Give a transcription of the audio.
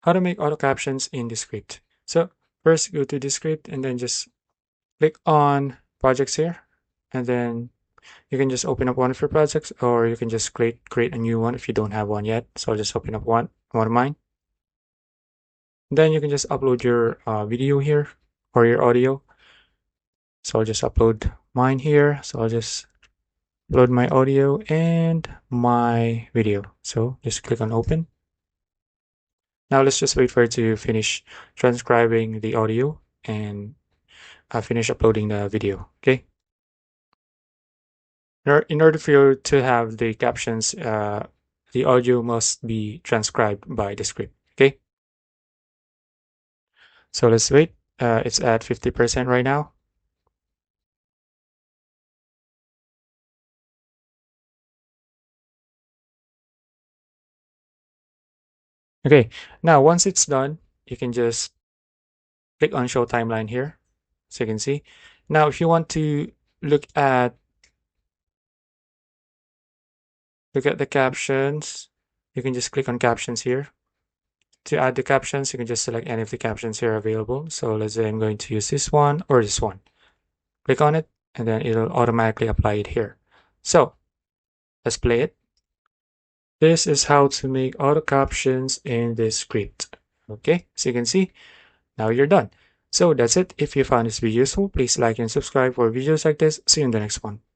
how to make auto captions in Descript. So first go to Descript and then just click on projects here, and then you can just open up one of your projects, or you can just create a new one if you don't have one yet. So I'll just open up one of mine. Then you can just upload your video here or your audio. So I'll just upload mine here. So I'll just load my audio and my video. So just click on open. Now let's just wait for it to finish transcribing the audio and finish uploading the video. Okay. In order for you to have the captions, the audio must be transcribed by Descript. Okay. So let's wait. It's at 50% right now. Okay, now once it's done, you can just click on show timeline here, so you can see. Now, if you want to look at the captions, you can just click on captions here. To add the captions, you can just select any of the captions here available. So let's say I'm going to use this one or this one. Click on it, and then it'll automatically apply it here. So let's play it. This is how to make auto captions in this script. Okay, so you can see, now you're done. So that's it. If you found this video useful, please like and subscribe for videos like this. See you in the next one.